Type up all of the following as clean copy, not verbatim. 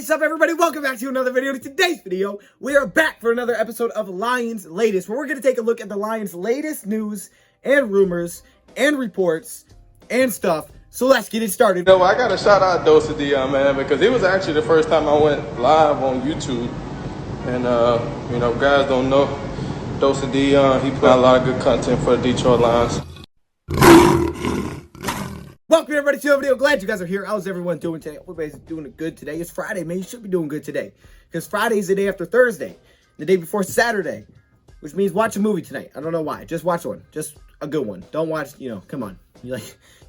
is up, everybody? Welcome back to another video. In today's video, we are back for another episode of Lions Latest, where we're going to take a look at the Lions' latest news and rumors and reports and stuff. So let's get it started. You know, I got to shout out Dose of Dion, man, because it was actually the first time I went live on YouTube. And, you know, guys don't know Dose of Dion. He put out a lot of good content for the Detroit Lions. Welcome everybody to the video. Glad you guys are here. How's everyone doing today? Everybody's doing good today. It's Friday, man. You should be doing good today, because Friday is the day after Thursday, the day before Saturday, which means watch a movie tonight. I don't know why. Just watch one. Just a good one. Don't watch, come on.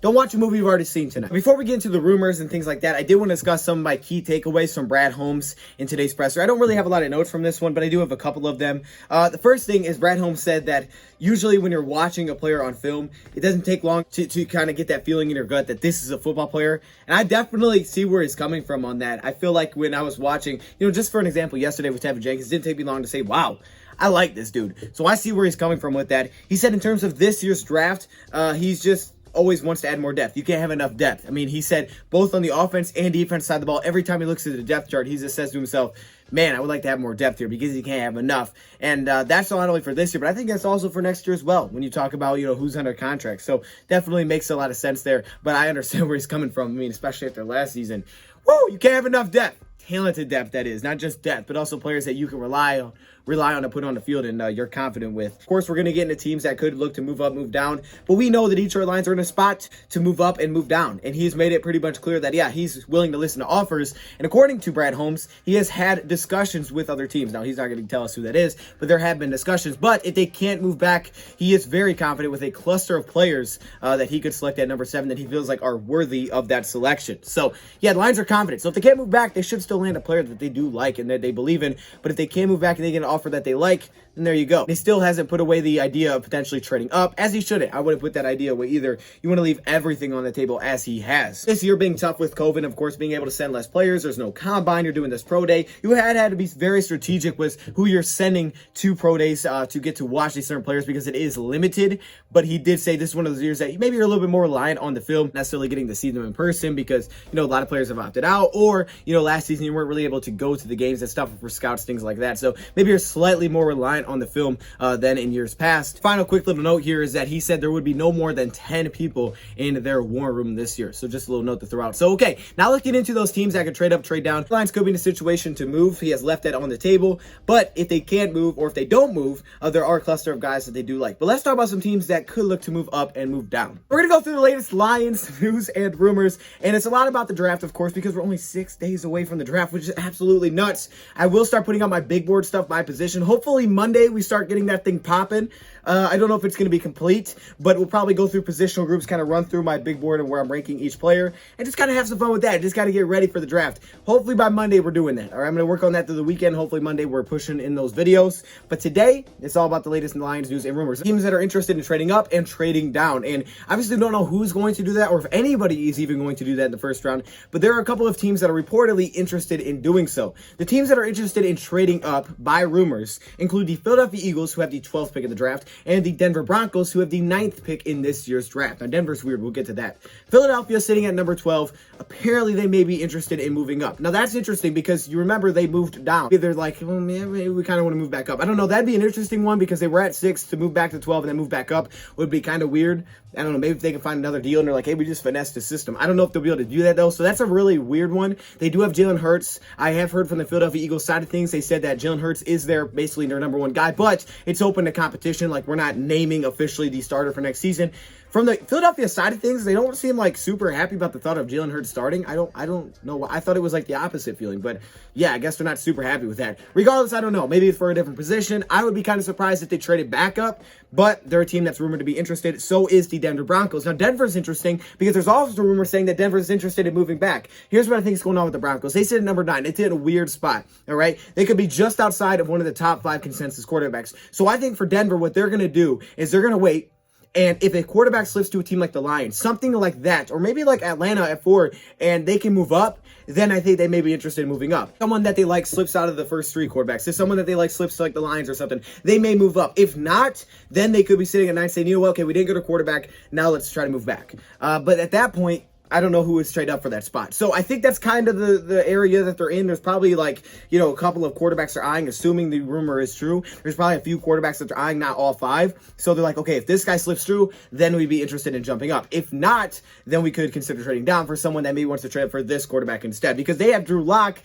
Don't watch a movie you've already seen tonight. Before we get into the rumors and things like that, I did want to discuss some of my key takeaways from Brad Holmes in today's presser. I don't really have a lot of notes from this one, but I do have a couple of them. The first thing is Brad Holmes said that usually when you're watching a player on film, it doesn't take long to kind of get that feeling in your gut that this is a football player. And I definitely see where he's coming from on that. I feel like when I was watching, just for an example, yesterday with Tevin Jenkins, it didn't take me long to say, wow, I like this dude. So I see where he's coming from with that. He said in terms of this year's draft, he's just always wants to add more depth. You can't have enough depth. I mean, he said both on the offense and defense side of the ball, every time he looks at the depth chart, he just says to himself, man, I would like to have more depth here because he can't have enough. And that's not only for this year, but I think that's also for next year as well when you talk about, who's under contract. So definitely makes a lot of sense there. But I understand where he's coming from. I mean, especially after last season. Woo, you can't have enough depth. Talented depth, that is. Not just depth, but also players that you can rely on to put on the field and you're confident with. Of course, we're going to get into teams that could look to move up, move down, but we know that Detroit Lions are in a spot to move up and move down, and he's made it pretty much clear that, yeah, he's willing to listen to offers, and according to Brad Holmes, he has had discussions with other teams. Now, he's not going to tell us who that is, but there have been discussions, but if they can't move back, he is very confident with a cluster of players that he could select at number 7 that he feels like are worthy of that selection. So, yeah, the Lions are confident, so if they can't move back, they should still land a player that they do like and that they believe in, but if they can't move back and they get an offer that they like, then there you go. He still hasn't put away the idea of potentially trading up, as he shouldn't. I wouldn't put that idea away either. You want to leave everything on the table as he has. This year being tough with COVID, of course, being able to send less players. There's no combine. You're doing this pro day. You had to be very strategic with who you're sending to pro days to get to watch these certain players because it is limited. But he did say this is one of those years that maybe you're a little bit more reliant on the film, necessarily getting to see them in person because, a lot of players have opted out, or, last season you weren't really able to go to the games and stuff for scouts, things like that. So maybe you're slightly more reliant on the film than in years past. Final quick little note here is that he said there would be no more than 10 people in their war room this year. So just a little note to throw out. So, okay, now let's get into those teams that could trade up, trade down. The Lions could be in a situation to move. He has left that on the table. But if they can't move or if they don't move, there are a cluster of guys that they do like. But let's talk about some teams that could look to move up and move down. We're going to go through the latest Lions news and rumors. And it's a lot about the draft, of course, because we're only 6 days away from the draft, which is absolutely nuts. I will start putting out my big board stuff by position. Hopefully Monday we start getting that thing popping. I don't know if it's going to be complete, but we'll probably go through positional groups, kind of run through my big board and where I'm ranking each player, and just kind of have some fun with that. Just got to get ready for the draft. Hopefully by Monday we're doing that. All right, I'm going to work on that through the weekend. Hopefully Monday we're pushing in those videos. But today, it's all about the latest Lions news and rumors. Teams that are interested in trading up and trading down. And obviously don't know who's going to do that or if anybody is even going to do that in the first round. But there are a couple of teams that are reportedly interested in doing so. The teams that are interested in trading up by rumors include the Philadelphia Eagles, who have the 12th pick of the draft, and the Denver Broncos, who have the 9th pick in this year's draft. Now, Denver's weird. We'll get to that. Philadelphia sitting at number 12. Apparently, they may be interested in moving up. Now, that's interesting because you remember they moved down. They're like, well, man, maybe we kind of want to move back up. I don't know. That'd be an interesting one because they were at 6 to move back to 12 and then move back up would be kind of weird. I don't know. Maybe if they can find another deal and they're like, hey, we just finessed the system. I don't know if they'll be able to do that, though. So that's a really weird one. They do have Jalen Hurts. I have heard from the Philadelphia Eagles side of things. They said that Jalen Hurts is basically their number 1 guy, but it's open to competition. Like, we're not naming officially the starter for next season. From the Philadelphia side of things, they don't seem like super happy about the thought of Jalen Hurts starting. I don't know why. I thought it was like the opposite feeling, but yeah, I guess they're not super happy with that. Regardless, I don't know. Maybe it's for a different position. I would be kind of surprised if they traded back up, but they're a team that's rumored to be interested. So is the Denver Broncos. Now, Denver's interesting because there's also rumors saying that Denver's interested in moving back. Here's what I think is going on with the Broncos. They sit at number 9. They sit in a weird spot, all right? They could be just outside of one of the top 5 consensus quarterbacks. So I think for Denver, what they're going to do is they're going to wait. And if a quarterback slips to a team like the Lions, something like that, or maybe like Atlanta at 4, and they can move up, then I think they may be interested in moving up. Someone that they like slips out of the first 3 quarterbacks. If someone that they like slips to like the Lions or something, they may move up. If not, then they could be sitting at 9 saying, okay, we didn't get a quarterback, now let's try to move back. But at that point, I don't know who would trade up for that spot. So I think that's kind of the area that they're in. There's probably like, you know, a couple of quarterbacks they're eyeing, assuming the rumor is true. There's probably a few quarterbacks that they're eyeing, not all 5. So they're like, okay, if this guy slips through, then we'd be interested in jumping up. If not, then we could consider trading down for someone that maybe wants to trade for this quarterback instead. Because they have Drew Lock.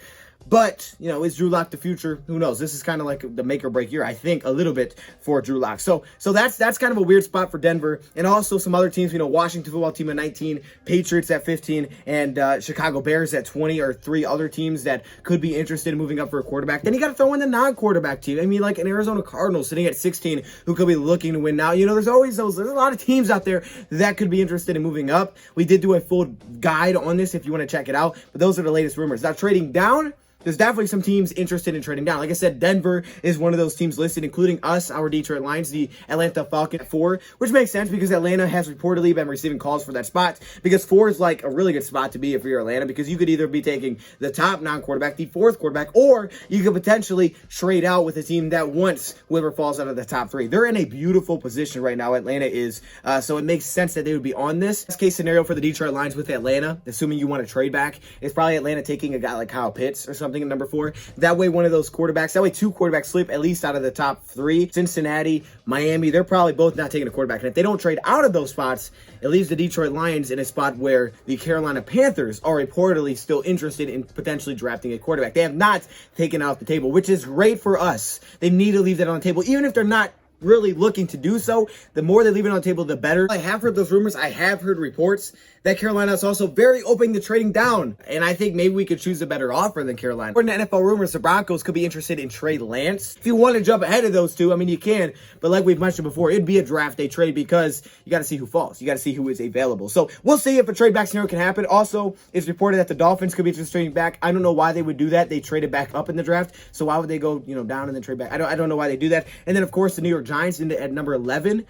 But, you know, is Drew Lock the future? Who knows? This is kind of like the make or break year, I think, a little bit for Drew Lock. So that's kind of a weird spot for Denver. And also some other teams, you know, Washington football team at 19, Patriots at 15, and Chicago Bears at 20 are 3 other teams that could be interested in moving up for a quarterback. Then you got to throw in the non-quarterback team. I mean, like an Arizona Cardinals sitting at 16 who could be looking to win now. You know, there's a lot of teams out there that could be interested in moving up. We did do a full guide on this if you want to check it out. But those are the latest rumors. Now, trading down, there's definitely some teams interested in trading down. Like I said, Denver is one of those teams listed, including us, our Detroit Lions, the Atlanta Falcons at 4, which makes sense because Atlanta has reportedly been receiving calls for that spot, because 4 is like a really good spot to be if you're Atlanta, because you could either be taking the top non-quarterback, the 4th quarterback, or you could potentially trade out with a team that wants whoever falls out of the top 3. They're in a beautiful position right now, Atlanta is, so it makes sense that they would be on this. Best case scenario for the Detroit Lions with Atlanta, assuming you want to trade back, is probably Atlanta taking a guy like Kyle Pitts or something at number 4. That way, one of those quarterbacks, that way 2 quarterbacks slip at least out of the top 3. Cincinnati, Miami, they're probably both not taking a quarterback. And if they don't trade out of those spots, it leaves the Detroit Lions in a spot where the Carolina Panthers are reportedly still interested in potentially drafting a quarterback. They have not taken off the table, which is great for us. They need to leave that on the table, even if they're not really looking to do so. The more they leave it on the table, the better. I have heard those rumors. I have heard reports that Carolina is also very open to trading down. And I think maybe we could choose a better offer than Carolina. According to NFL rumors, the Broncos could be interested in Trey Lance. If you want to jump ahead of those two, I mean, you can. But like we've mentioned before, it'd be a draft day trade because you got to see who falls. You got to see who is available. So we'll see if a trade back scenario can happen. Also, it's reported that the Dolphins could be interested in trading back. I don't know why they would do that. They traded back up in the draft. So why would they go, you know, down and then trade back? I don't know why they do that. And then, of course, the New York Giants at number 11.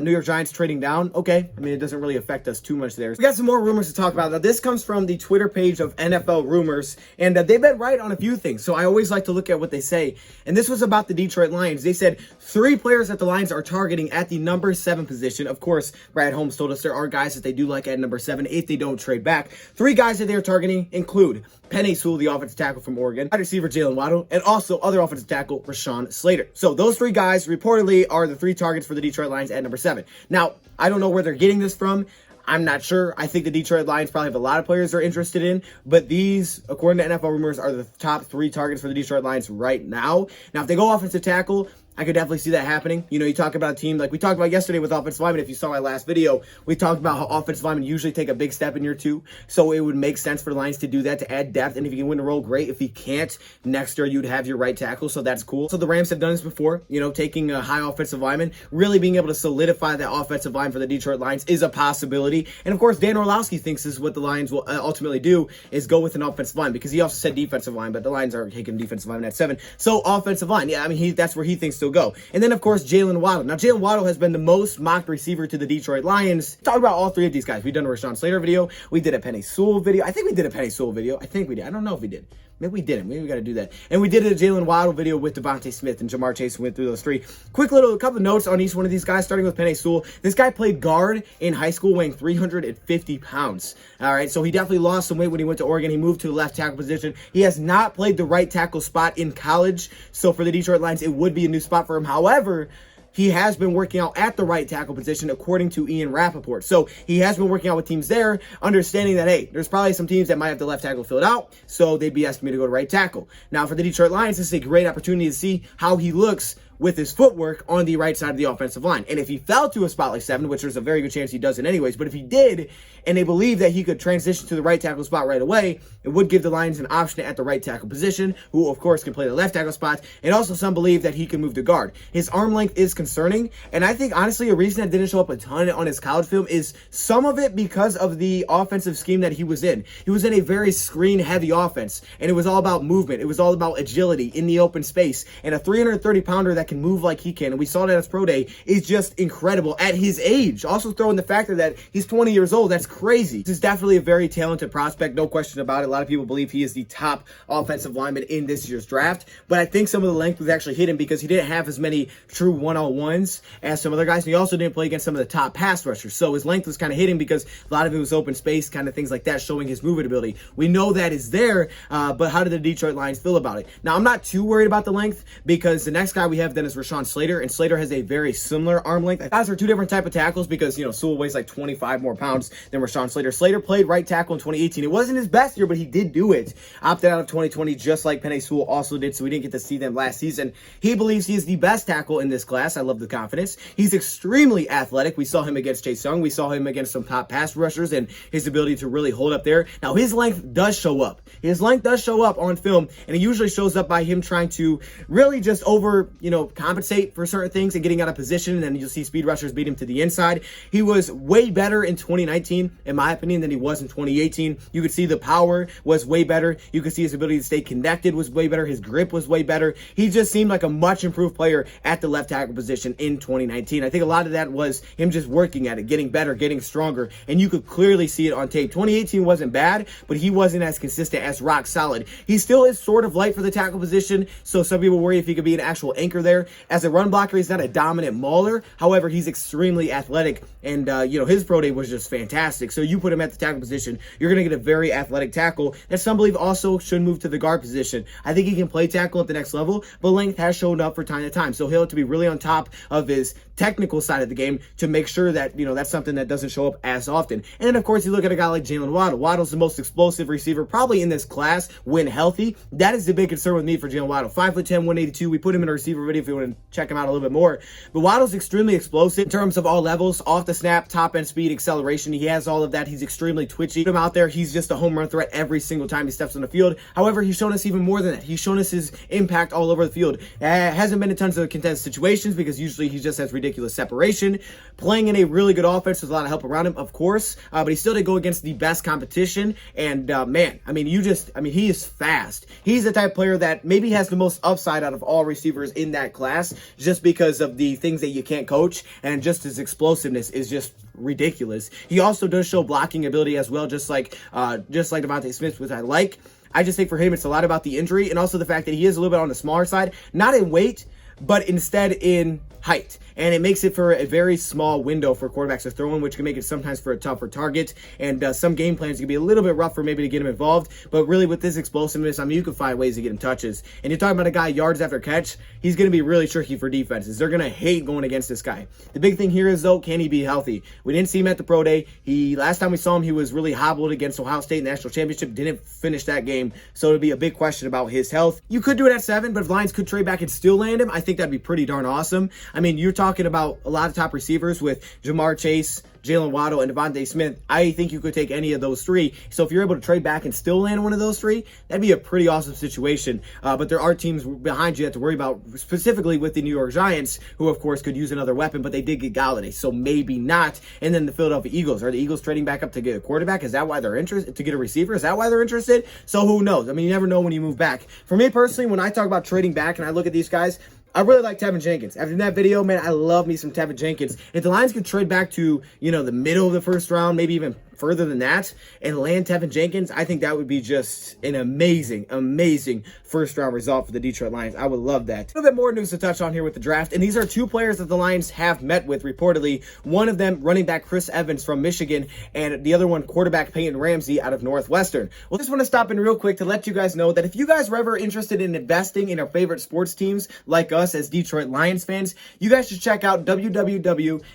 New York Giants trading down. Okay. I mean, it doesn't really affect us too much there. We got some more rumors to talk about. Now, this comes from the Twitter page of NFL Rumors, and they've been right on a few things, so I always like to look at what they say. And this was about the Detroit Lions. They said 3 players that the Lions are targeting at the number 7 position. Of course, Brad Holmes told us there are guys that they do like at number 7 if they don't trade back. 3 guys that they are targeting include Penei Sewell, the offensive tackle from Oregon, wide receiver Jamal Wado, and also other offensive tackle Rashawn Slater. So those 3 guys reportedly are the 3 targets for the Detroit Lions at number 7. Now, I don't know where they're getting this from. I'm not sure. I think the Detroit Lions probably have a lot of players they're interested in, but these, according to NFL Rumors, are the top 3 targets for the Detroit Lions right now. Now, if they go offensive tackle, I could definitely see that happening. You know, you talk about a team like we talked about yesterday with offensive linemen. If you saw my last video, we talked about how offensive linemen usually take a big step in year 2. So it would make sense for the Lions to do that, to add depth. And if you can win the role, great. If you can't, next year you'd have your right tackle. So that's cool. So the Rams have done this before, you know, taking a high offensive lineman, really being able to solidify that offensive line for the Detroit Lions is a possibility. And of course, Dan Orlovsky thinks this is what the Lions will ultimately do, is go with an offensive line, because he also said defensive line, but the Lions are taking defensive lineman at 7. So offensive line, yeah, I mean, that's where he thinks they'll go. And then, of course, Jalen Wado. Now, Jalen Wado has been the most mocked receiver to the Detroit Lions. Talk about all 3 of these guys. We've done a Rashawn Slater video. We did a Penei Sewell video. I think we did a Penei Sewell video. I think we did. I don't know if we did. Maybe we didn't. Maybe we got to do that. And we did a Jalen Wado video with Devontae Smith and Jamar Chase, went through those 3. Quick little couple of notes on each one of these guys, starting with Penei Sewell. This guy played guard in high school, weighing 350 pounds. All right, so he definitely lost some weight when he went to Oregon. He moved to the left tackle position. He has not played the right tackle spot in college. So for the Detroit Lions, it would be a new spot for him. However, he has been working out at the right tackle position, according to Ian Rappaport. So he has been working out with teams there, understanding that, hey, there's probably some teams that might have the left tackle filled out, so they'd be asking me to go to right tackle. Now, for the Detroit Lions, this is a great opportunity to see how he looks with his footwork on the right side of the offensive line. And if he fell to a spot like 7, which there's a very good chance he doesn't anyways, but if he did, and they believe that he could transition to the right tackle spot right away, it would give the Lions an option at the right tackle position, who of course can play the left tackle spot, and also some believe that he can move to guard. His arm length is concerning, and I think honestly a reason that didn't show up a ton on his college film is some of it because of the offensive scheme that he was in. He was in a very screen-heavy offense, and it was all about movement. It was all about agility in the open space, and a 330-pounder that that can move like he can, and we saw that at his pro day, is just incredible at his age. Also throw in the factor that he's 20 years old. That's crazy. This is definitely a very talented prospect, no question about it. A lot of people believe he is the top offensive lineman in this year's draft, but I think some of the length was actually hidden because he didn't have as many true one-on-ones as some other guys, and he also didn't play against some of the top pass rushers, so his length was kind of hidden because a lot of it was open space, kind of things like that, showing his movement ability. We know that is there, but how do the Detroit Lions feel about it? Now, I'm not too worried about the length because the next guy we have then is Rashawn Slater, and Slater has a very similar arm length. Guys are two different type of tackles because, Sewell weighs like 25 more pounds than Rashawn Slater. Slater played right tackle in 2018. It wasn't his best year, but he did do it. Opted out of 2020 just like Penei Sewell also did, so we didn't get to see them last season. He believes he is the best tackle in this class. I love the confidence. He's extremely athletic. We saw him against Chase Young. We saw him against some top pass rushers and his ability to really hold up there. Now, his length does show up. His length does show up on film, and it usually shows up by him trying to really just compensate for certain things and getting out of position, and then you'll see speed rushers beat him to the inside. He was way better in 2019, in my opinion, than he was in 2018. You could see the power was way better. You could see his ability to stay connected was way better. His grip was way better. He just seemed like a much improved player at the left tackle position in 2019. I think a lot of that was him just working at it, getting better, getting stronger, and you could clearly see it on tape. 2018 wasn't bad, but he wasn't as consistent, as rock solid. He still is sort of light for the tackle position, so some people worry if he could be an actual anchor there. As a run blocker, he's not a dominant mauler. However, he's extremely athletic, and his pro day was just fantastic. So you put him at the tackle position, you're going to get a very athletic tackle that some believe also should move to the guard position. I think he can play tackle at the next level, but length has shown up from time to time. So he'll have to be really on top of his technical side of the game to make sure that, that's something that doesn't show up as often. And then, of course, you look at a guy like Jalen Wado. Waddle's the most explosive receiver probably in this class when healthy. That is the big concern with me for Jalen Wado. 5'10", 182. We put him in a receiver video if you want to check him out a little bit more. But Waddle's extremely explosive in terms of all levels, off the snap, top end speed, acceleration. He has all of that. He's extremely twitchy. Put him out there, he's just a home run threat every single time he steps on the field. However, he's shown us even more than that. He's shown us his impact all over the field. Hasn't been in tons of contested situations because usually he just has ridiculous separation. Playing in a really good offense with a lot of help around him, of course, but he still did go against the best competition. And he is fast. He's the type of player that maybe has the most upside out of all receivers in that class, just because of the things that you can't coach, and just his explosiveness is just ridiculous. He also does show blocking ability as well, just like Devontae Smith, which I like. I just think for him, it's a lot about the injury and also the fact that he is a little bit on the smaller side, not in weight, but instead in height. And it makes it for a very small window for quarterbacks to throw in, which can make it sometimes for a tougher target. And some game plans can be a little bit rougher maybe to get him involved. But really with this explosiveness, you can find ways to get him touches. And you're talking about a guy yards after catch, he's going to be really tricky for defenses. They're going to hate going against this guy. The big thing here is, though, can he be healthy? We didn't see him at the pro day. Last time we saw him, he was really hobbled against Ohio State in the national championship. Didn't finish that game. So it'll be a big question about his health. You could do it at 7, but if Lions could trade back and still land him, I think that'd be pretty darn awesome. You're talking about a lot of top receivers with Jamar Chase, Jalen Wado, and Devontae Smith. I think you could take any of those three. So if you're able to trade back and still land one of those three, that'd be a pretty awesome situation. But there are teams behind you have to worry about, specifically with the New York Giants, who of course could use another weapon, but they did get Galladay, so maybe not. And then the Philadelphia Eagles. Are the Eagles trading back up to get a quarterback? Is that why they're interested? To get a receiver? Is that why they're interested? So who knows? You never know when you move back. For me personally, when I talk about trading back and I look at these guys, I really like Tevin Jenkins. After that video, man, I love me some Tevin Jenkins. If the Lions could trade back to, the middle of the first round, maybe even further than that, and land Tevin Jenkins, I think that would be just an amazing, amazing first-round result for the Detroit Lions. I would love that. A little bit more news to touch on here with the draft, and these are two players that the Lions have met with, reportedly. One of them, running back Chris Evans from Michigan, and the other one, quarterback Peyton Ramsey out of Northwestern. Well, I just want to stop in real quick to let you guys know that if you guys are ever interested in investing in our favorite sports teams, like us as Detroit Lions fans, you guys should check out www.symbol.app.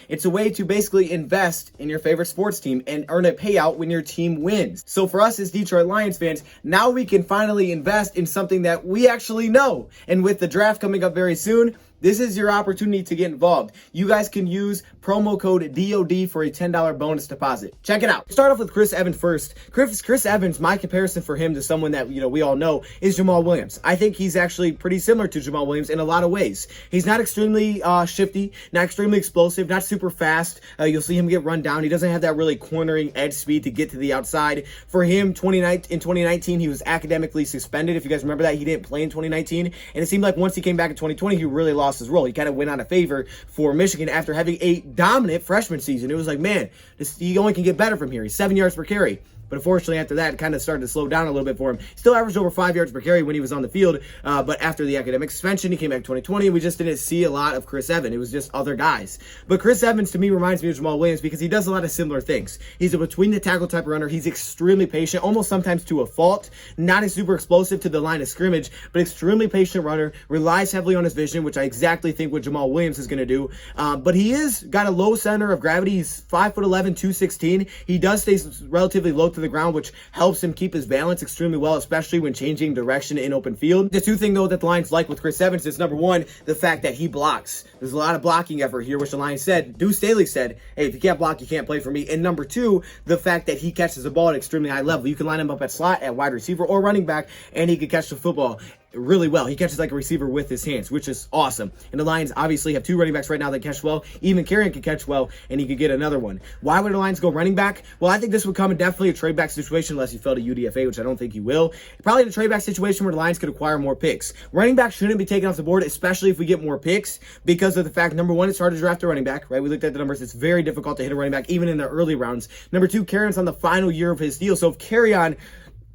It's a way to basically invest in your favorite sports team and earn a payout when your team wins. So for us as Detroit Lions fans, now we can finally invest in something that we actually know. And with the draft coming up very soon, this is your opportunity to get involved. You guys can use promo code DOD for a $10 bonus deposit. Check it out. Start off with Chris Evans first. Chris Evans, my comparison for him to someone that, we all know is Jamal Williams. I think he's actually pretty similar to Jamal Williams in a lot of ways. He's not extremely shifty, not extremely explosive, not super fast. You'll see him get run down. He doesn't have that really cornering edge speed to get to the outside. For him, in 2019, he was academically suspended. If you guys remember that, he didn't play in 2019. And it seemed like once he came back in 2020, he really lost his role. He kind of went out of favor for Michigan after having a dominant freshman season. It was like, man, he only can get better from here. He's 7 yards per carry. But unfortunately, after that, it kind of started to slow down a little bit for him. Still averaged over 5 yards per carry when he was on the field. But after the academic suspension, he came back in 2020. We just didn't see a lot of Chris Evans. It was just other guys. But Chris Evans, to me, reminds me of Jamal Williams because he does a lot of similar things. He's a between-the-tackle type of runner. He's extremely patient, almost sometimes to a fault. Not as super explosive to the line of scrimmage, but extremely patient runner. Relies heavily on his vision, which I exactly think what Jamal Williams is going to do. But he is got a low center of gravity. He's 5'11", 216. He does stay relatively low to the ground, which helps him keep his balance extremely well, especially when changing direction in open field. The two things, though, that the Lions like with Chris Evans is, number one, the fact that he blocks. There's a lot of blocking effort here, which the Lions said, Deuce Staley said, hey, if you can't block, you can't play for me. And number two, the fact that he catches the ball at extremely high level. You can line him up at slot, at wide receiver, or running back, and he can catch the football really well. He catches like a receiver with his hands, which is awesome. And the Lions obviously have two running backs right now that catch well. Even Kerryon can catch well, and he could get another one. Why would the Lions go running back? Well, I think this would come in definitely a trade back situation unless he fell to UDFA, which I don't think he will. Probably in a trade back situation where the Lions could acquire more picks. Running back shouldn't be taken off the board, especially if we get more picks, because of the fact, number one, it's hard to draft a running back, right? We looked at the numbers. It's very difficult to hit a running back, even in the early rounds. Number two, Kerryon's on the final year of his deal. So if Kerryon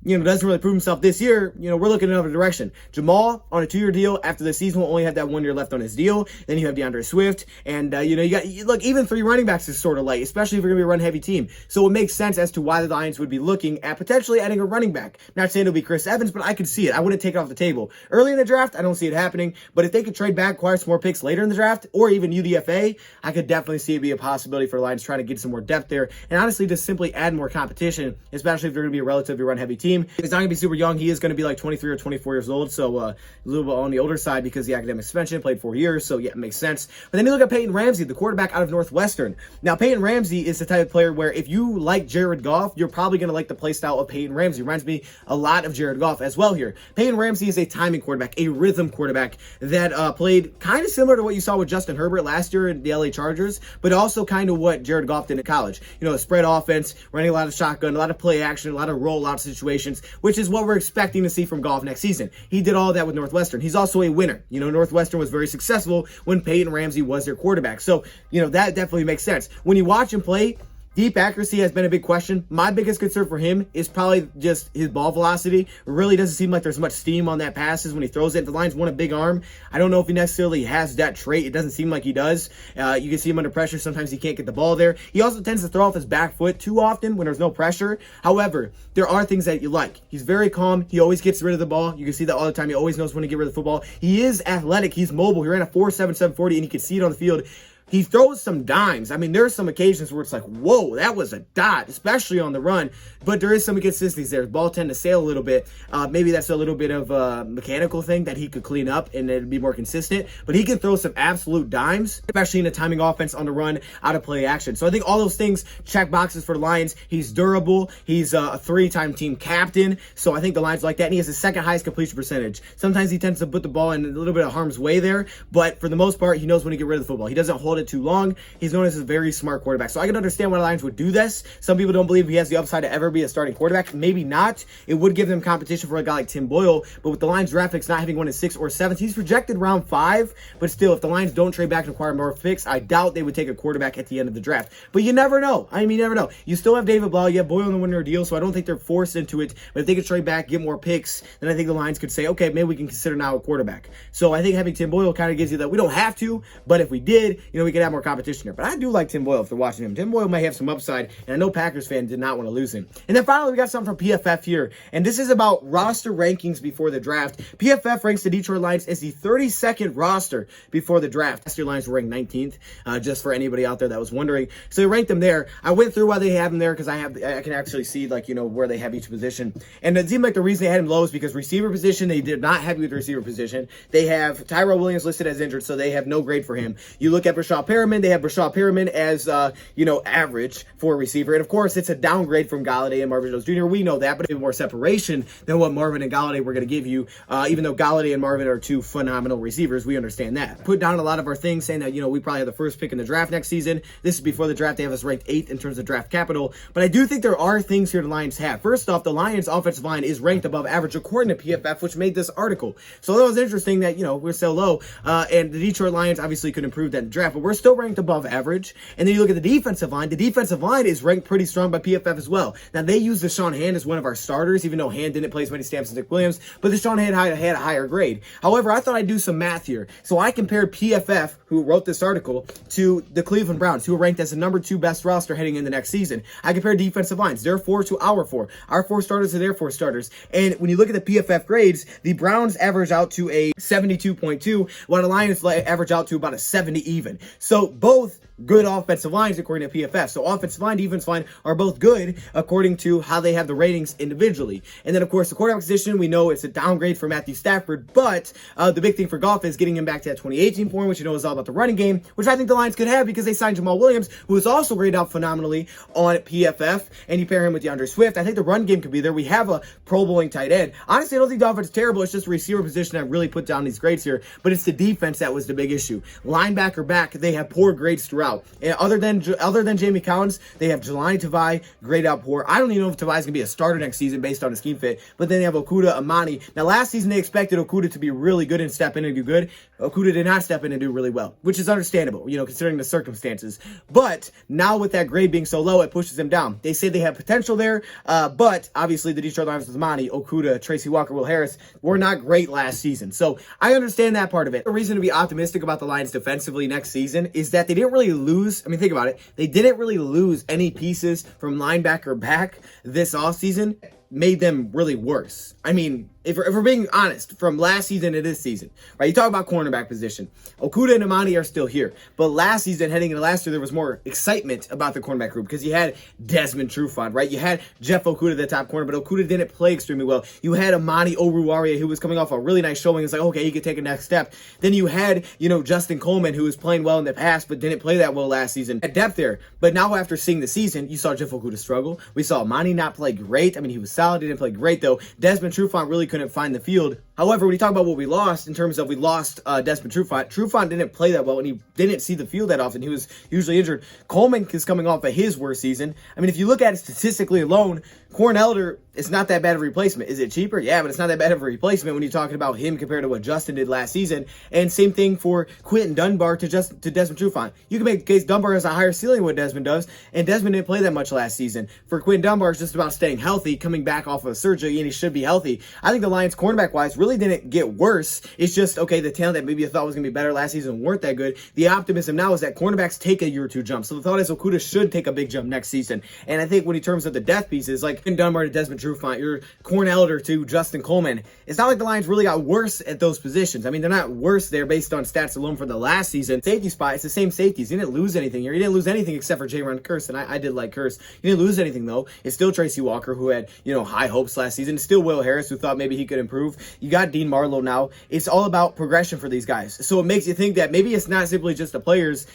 doesn't really prove himself this year, we're looking in another direction. Jamal on a 2-year deal after the season will only have that 1 year left on his deal. Then you have DeAndre Swift, and look, even 3 running backs is sort of light, especially if you're gonna be a run heavy team. So it makes sense as to why the Lions would be looking at potentially adding a running back. Not saying it'll be Chris Evans, but I could see it. I wouldn't take it off the table. Early in the draft, I don't see it happening, but if they could trade back, acquire some more picks later in the draft, or even UDFA, I could definitely see it be a possibility for the Lions trying to get some more depth there, and honestly just simply add more competition, especially if they're gonna be a relatively run heavy team. It's not gonna be super young. He is going to be like 23 or 24 years old, so a little bit on the older side because the academic suspension, played 4 years, so yeah, it makes sense. But then you look at Peyton Ramsey, the quarterback out of Northwestern. Now, Peyton Ramsey is the type of player where if you like Jared Goff, you're probably going to like the play style of Peyton Ramsey. Reminds me a lot of Jared Goff as well here. Peyton Ramsey is a timing quarterback, a rhythm quarterback that played kind of similar to what you saw with Justin Herbert last year in the LA Chargers, but also kind of what Jared Goff did in college. A spread offense, running a lot of shotgun, a lot of play action, a lot of rollout situations, which is what we're expecting to see from Goff next season. He did all that with Northwestern. He's also a winner. Northwestern was very successful when Peyton Ramsey was their quarterback. So, that definitely makes sense. When you watch him play, deep accuracy has been a big question. My biggest concern for him is probably just his ball velocity. It really doesn't seem like there's much steam on that passes when he throws it. The Lions want a big arm. I don't know if he necessarily has that trait. It doesn't seem like he does. You can see him under pressure. Sometimes he can't get the ball there. He also tends to throw off his back foot too often when there's no pressure. However, there are things that you like. He's very calm. He always gets rid of the ball. You can see that all the time. He always knows when to get rid of the football. He is athletic. He's mobile. He ran a 4.77 40, and you can see it on the field. He throws some dimes. I mean, there are some occasions where it's like, whoa, that was a dot, especially on the run. But there is some inconsistencies there. The ball tend to sail a little bit. Maybe that's a little bit of a mechanical thing that he could clean up and it'd be more consistent. But he can throw some absolute dimes, especially in a timing offense on the run, out of play action. So I think all those things check boxes for the Lions. He's durable. He's a 3-time team captain. So I think the Lions like that. And he has the second highest completion percentage. Sometimes he tends to put the ball in a little bit of harm's way there. But for the most part, he knows when to get rid of the football. He doesn't hold it too long. He's known as a very smart quarterback. So I can understand why the Lions would do this. Some people don't believe he has the upside to ever be a starting quarterback. Maybe not. It would give them competition for a guy like Tim Boyle. But with the Lions draft picks not having one in 6 or 7, he's projected round 5. But still, if the Lions don't trade back and acquire more picks, I doubt they would take a quarterback at the end of the draft. But you never know. I mean, you never know. You still have David Blau. You have Boyle on the one-year deal, so I don't think they're forced into it. But if they could trade back, get more picks, then I think the Lions could say, okay, maybe we can consider now a quarterback. So I think having Tim Boyle kind of gives you that we don't have to, but if we did, we we could have more competition here. But I do like Tim Boyle if they're watching him. Tim Boyle may have some upside, and I know Packers fans did not want to lose him. And then finally, we got something from PFF here, and this is about roster rankings before the draft. PFF ranks the Detroit Lions as the 32nd roster before the draft. Last year, Lions were ranked 19th, just for anybody out there that was wondering. So they ranked them there. I went through why they have them there because I can actually see, like, where they have each position. And it seemed like the reason they had him low is because receiver position, they did not have you with the receiver position. They have Tyrell Williams listed as injured, so they have no grade for him. You look at Rashawn Perriman, they have Rashawn Perriman as, average for a receiver. And of course, it's a downgrade from Galladay and Marvin Jones Jr. We know that, but more separation than what Marvin and Galladay were going to give you. Even though Galladay and Marvin are two phenomenal receivers, we understand that. Put down a lot of our things saying that, we probably have the first pick in the draft next season. This is before the draft. They have us ranked 8th in terms of draft capital. But I do think there are things here the Lions have. First off, the Lions offensive line is ranked above average according to PFF, which made this article. So that was interesting that, we're so low. And the Detroit Lions obviously could improve that in the draft, but we're still ranked above average. And then you look at the defensive line. The defensive line is ranked pretty strong by PFF as well. Now, they use Deshaun Hand as one of our starters, even though Hand didn't play as many snaps as Nick Williams, but Deshaun Hand had a higher grade. However, I thought I'd do some math here. So I compared PFF, who wrote this article, to the Cleveland Browns, who are ranked as the number 2 best roster heading into next season. I compared defensive lines, their 4 to our 4. Our 4 starters to their 4 starters. And when you look at the PFF grades, the Browns average out to a 72.2, while the Lions average out to about a 70 even. So both good offensive lines according to PFF. So offensive line, defensive line are both good according to how they have the ratings individually. And then, of course, the quarterback position, we know it's a downgrade for Matthew Stafford, but the big thing for Goff is getting him back to that 2018 form, which is all about the running game, which I think the Lions could have because they signed Jamal Williams, who is also graded out phenomenally on PFF, and you pair him with DeAndre Swift. I think the run game could be there. We have a Pro Bowling tight end. Honestly, I don't think the offense is terrible. It's just the receiver position that really put down these grades here, but it's the defense that was the big issue. Linebacker back, they have poor grades throughout. And other than Jamie Collins, they have Jelani Tavai, grade out poor. I don't even know if Tavai is going to be a starter next season based on his scheme fit, but then they have Okudah, Amani. Now, last season, they expected Okudah to be really good and step in and do good. Okudah did not step in and do really well, which is understandable, considering the circumstances. But now with that grade being so low, it pushes them down. They say they have potential there, but obviously the Detroit Lions with Amani, Okudah, Tracy Walker, Will Harris were not great last season. So I understand that part of it. The reason to be optimistic about the Lions defensively next season is that they didn't really lose. I mean, think about it. They didn't really lose any pieces from linebacker back this offseason. Made them really worse. I mean, if we're being honest, from last season to this season, right? You talk about cornerback position. Okudah and Amani are still here. But last season, heading into last year, there was more excitement about the cornerback group because you had Desmond Trufant, right? You had Jeff Okudah, the top corner, but Okudah didn't play extremely well. You had Amani Oruwariye, who was coming off a really nice showing. It's like, okay, he could take a next step. Then you had, Justin Coleman, who was playing well in the past, but didn't play that well last season. At depth there. But now after seeing the season, you saw Jeff Okudah struggle. We saw Amani not play great. I mean, he was solid. He didn't play great, though. Desmond Trufant really couldn't find the field. However, when you talk about what we lost in terms of we lost Desmond Trufant didn't play that well, and he didn't see the field that often. He was usually injured. Coleman is coming off of his worst season. I mean, if you look at it statistically alone, Corn Elder is not that bad of a replacement. Is it cheaper? Yeah, but it's not that bad of a replacement when you're talking about him compared to what Justin did last season. And same thing for Quentin Dunbar to Desmond Trufant. You can make a case Dunbar has a higher ceiling than what Desmond does, and Desmond didn't play that much last season. For Quentin Dunbar, it's just about staying healthy, coming back off of surgery, and he should be healthy. I think the Lions cornerback-wise really didn't get worse. It's just, okay, the talent that maybe you thought was going to be better last season weren't that good. The optimism now is that cornerbacks take a year or two jump. So the thought is Okudah should take a big jump next season. And I think when in terms of the depth pieces, like Dunbar to Desmond Trufant, your Corn Elder to Justin Coleman, it's not like the Lions really got worse at those positions. I mean, they're not worse there based on stats alone for the last season. Safety spot, it's the same safeties. You didn't lose anything here. You didn't lose anything except for Jaron Curse, and I did like Curse. You didn't lose anything, though. It's still Tracy Walker, who had, high hopes last season. It's still Will Harris, who thought maybe he could improve. You got Dean Marlowe now. It's all about progression for these guys. So it makes you think that maybe it's not simply just the players.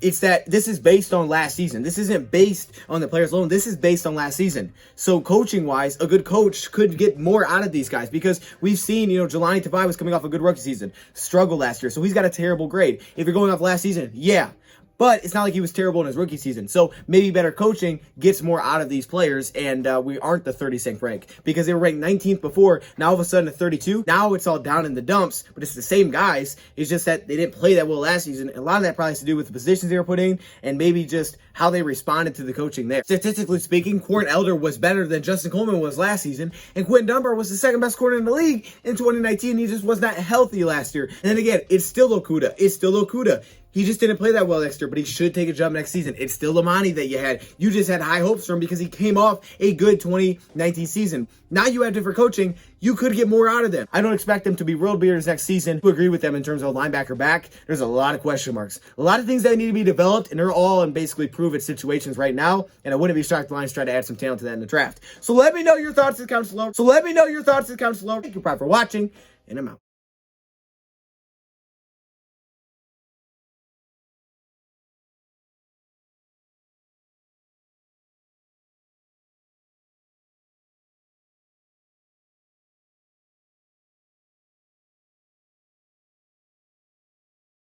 It's that this is based on last season. This isn't based on the players alone. This is based on last season. So coaching-wise, a good coach could get more out of these guys because we've seen, Jelani Tavai was coming off a good rookie season, struggled last year, so he's got a terrible grade. If you're going off last season, yeah. But it's not like he was terrible in his rookie season. So maybe better coaching gets more out of these players, and we aren't the 32nd rank because they were ranked 19th before. Now all of a sudden at 32, now it's all down in the dumps, but it's the same guys. It's just that they didn't play that well last season. A lot of that probably has to do with the positions they were put in and maybe just how they responded to the coaching there. Statistically speaking, Corn Elder was better than Justin Coleman was last season, and Quentin Dunbar was the second best corner in the league in 2019. He just was not healthy last year. And then again, it's still Okudah. He just didn't play that well next year, but he should take a jump next season. It's still Amani that you had. You just had high hopes for him because he came off a good 2019 season. Now you have different coaching. You could get more out of them. I don't expect them to be world beaters next season. I agree with them in terms of linebacker back. There's a lot of question marks. A lot of things that need to be developed, and they're all in basically proven situations right now. And I wouldn't be shocked if the Lions try to add some talent to that in the draft. So let me know your thoughts in the comments below. Thank you, Pride, for watching, and I'm out.